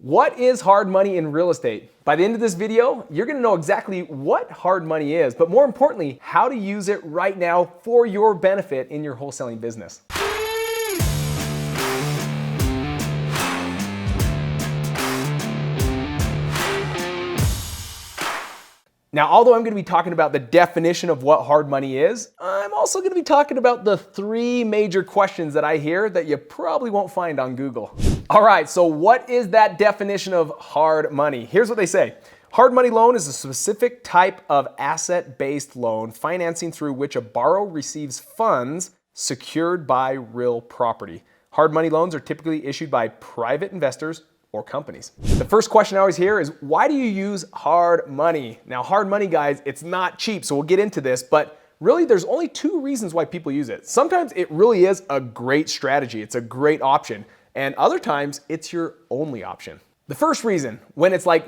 What is hard money in real estate? By the end of this video, you're gonna know exactly what hard money is, but more importantly, how to use it right now for your benefit in your wholesaling business. Now, although I'm gonna be talking about the definition of what hard money is, I'm also gonna be talking about the three major questions that I hear that you probably won't find on Google. All right, so what is that definition of hard money? Here's what they say. Hard money loan is a specific type of asset-based loan financing through which a borrower receives funds secured by real property. Hard money loans are typically issued by private investors or companies. The first question I always hear is, why do you use hard money? Now, hard money, guys, it's not cheap, so we'll get into this, but really there's only two reasons why people use it. Sometimes it really is a great strategy. It's a great option. And other times it's your only option. The first reason, when it's like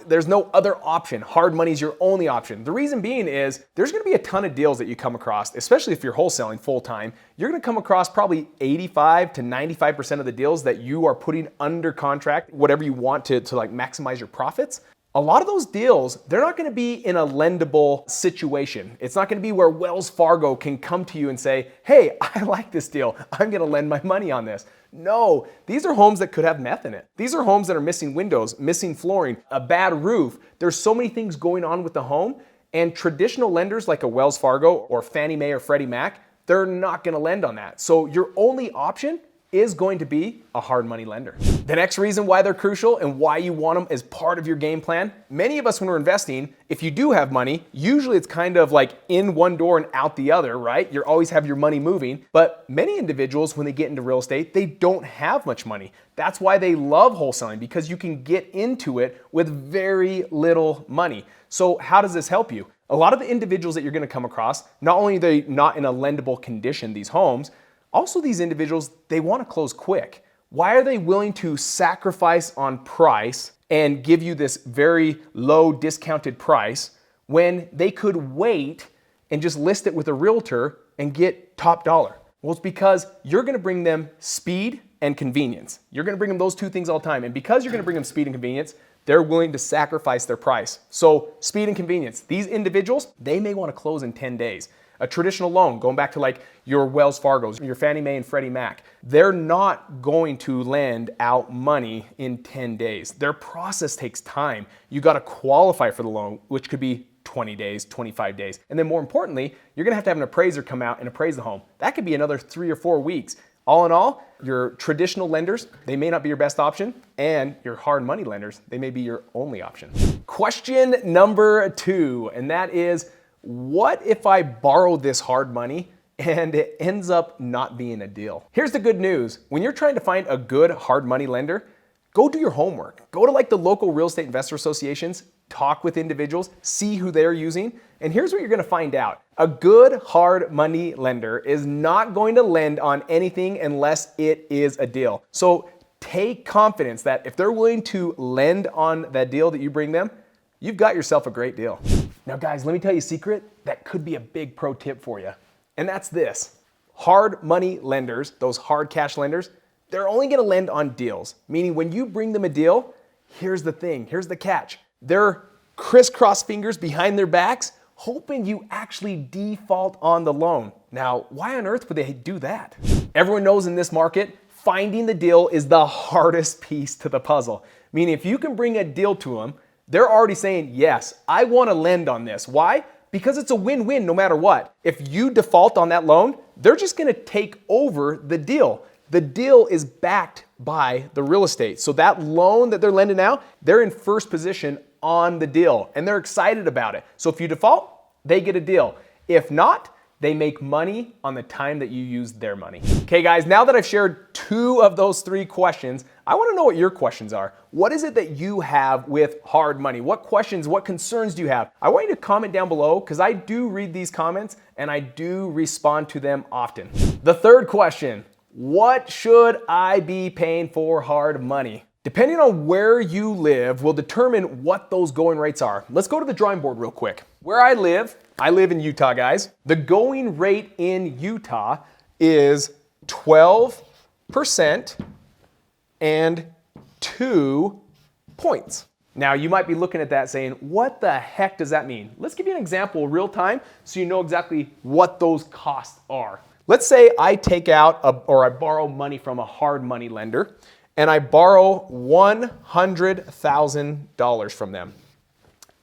there's no other option, hard money is your only option. The reason being is there's gonna be a ton of deals that you come across, especially if you're wholesaling full time. You're gonna come across probably 85 to 95% of the deals that you are putting under contract, whatever you want to like maximize your profits. A lot of those deals, they're not gonna be in a lendable situation. It's not gonna be where Wells Fargo can come to you and say, hey, I like this deal. I'm gonna lend my money on this. No, these are homes that could have meth in it. These are homes that are missing windows, missing flooring, a bad roof. There's so many things going on with the home, and traditional lenders like a Wells Fargo or Fannie Mae or Freddie Mac, they're not gonna lend on that. So your only option is going to be a hard money lender. The next reason why they're crucial and why you want them as part of your game plan, many of us when we're investing, if you do have money, usually it's kind of like in one door and out the other, right? You always have your money moving, but many individuals when they get into real estate, they don't have much money. That's why they love wholesaling, because you can get into it with very little money. So how does this help you? A lot of the individuals that you're gonna come across, not only are they not in a lendable condition, these homes, also, these individuals, they want to close quick. Why are they willing to sacrifice on price and give you this very low discounted price when they could wait and just list it with a realtor and get top dollar? Well, it's because you're going to bring them speed and convenience. You're going to bring them those two things all the time. And because you're going to bring them speed and convenience, they're willing to sacrifice their price. So speed and convenience. These individuals, they may want to close in 10 days. A traditional loan, going back to like your Wells Fargos, your Fannie Mae and Freddie Mac, they're not going to lend out money in 10 days. Their process takes time. You got to qualify for the loan, which could be 20 days, 25 days. And then more importantly, you're going to have an appraiser come out and appraise the home. That could be another 3 or 4 weeks. All in all, your traditional lenders, they may not be your best option, and your hard money lenders, they may be your only option. Question number 2, and that is, what if I borrow this hard money and it ends up not being a deal? Here's the good news. When you're trying to find a good hard money lender, go do your homework. Go to like the local real estate investor associations, talk with individuals, see who they're using, and here's what you're gonna find out. A good hard money lender is not going to lend on anything unless it is a deal. So take confidence that if they're willing to lend on that deal that you bring them, you've got yourself a great deal. Now guys, let me tell you a secret that could be a big pro tip for you. And that's this. Hard money lenders, those hard cash lenders, they're only gonna lend on deals. Meaning when you bring them a deal, here's the thing, here's the catch. They're crisscross fingers behind their backs, hoping you actually default on the loan. Now, why on earth would they do that? Everyone knows in this market, finding the deal is the hardest piece to the puzzle. Meaning if you can bring a deal to them, they're already saying, yes, I want to lend on this. Why? Because it's a win-win no matter what. If you default on that loan, they're just going to take over the deal. The deal is backed by the real estate. So that loan that they're lending out, they're in first position on the deal and they're excited about it. So if you default, they get a deal. If not, they make money on the time that you use their money. Okay guys, now that I've shared 2 of those 3 questions, I wanna know what your questions are. What is it that you have with hard money? What questions, what concerns do you have? I want you to comment down below because I do read these comments and I do respond to them often. The third question, what should I be paying for hard money? Depending on where you live will determine what those going rates are. Let's go to the drawing board real quick. Where I live in Utah, guys. The going rate in Utah is 12% and 2 points. Now you might be looking at that saying, what the heck does that mean? Let's give you an example real time so you know exactly what those costs are. Let's say I take out or I borrow money from a hard money lender and I borrow $100,000 from them.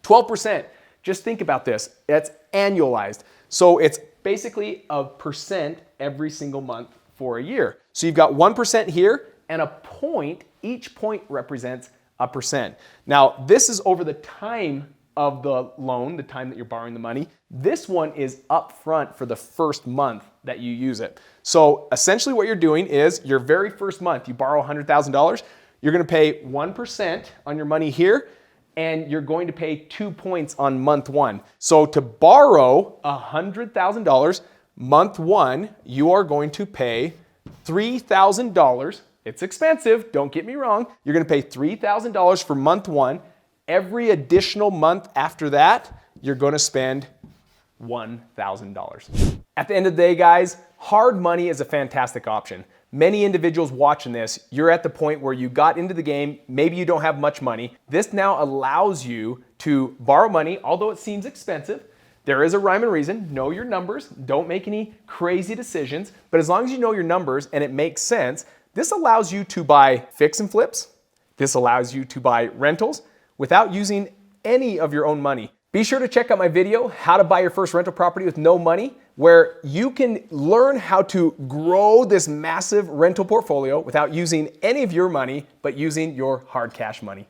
12%, just think about this, that's annualized. So it's basically a percent every single month for a year. So you've got 1% here and a point, each point represents a percent. Now this is over the time of the loan, the time that you're borrowing the money. This one is upfront for the first month that you use it. So essentially what you're doing is your very first month, you borrow $100,000, you're gonna pay 1% on your money here, and you're going to pay 2 points on month one. So to borrow $100,000, month one, you are going to pay $3,000. It's expensive, don't get me wrong. You're gonna pay $3,000 for month one. Every additional month after that, you're gonna spend $1,000. At the end of the day, guys, hard money is a fantastic option. Many individuals watching this, you're at the point where you got into the game, maybe you don't have much money. This now allows you to borrow money, although it seems expensive. There is a rhyme and reason. Know your numbers. Don't make any crazy decisions. But as long as you know your numbers and it makes sense, this allows you to buy fix and flips. This allows you to buy rentals without using any of your own money. Be sure to check out my video, How to Buy Your First Rental Property with No Money, where you can learn how to grow this massive rental portfolio without using any of your money, but using your hard cash money.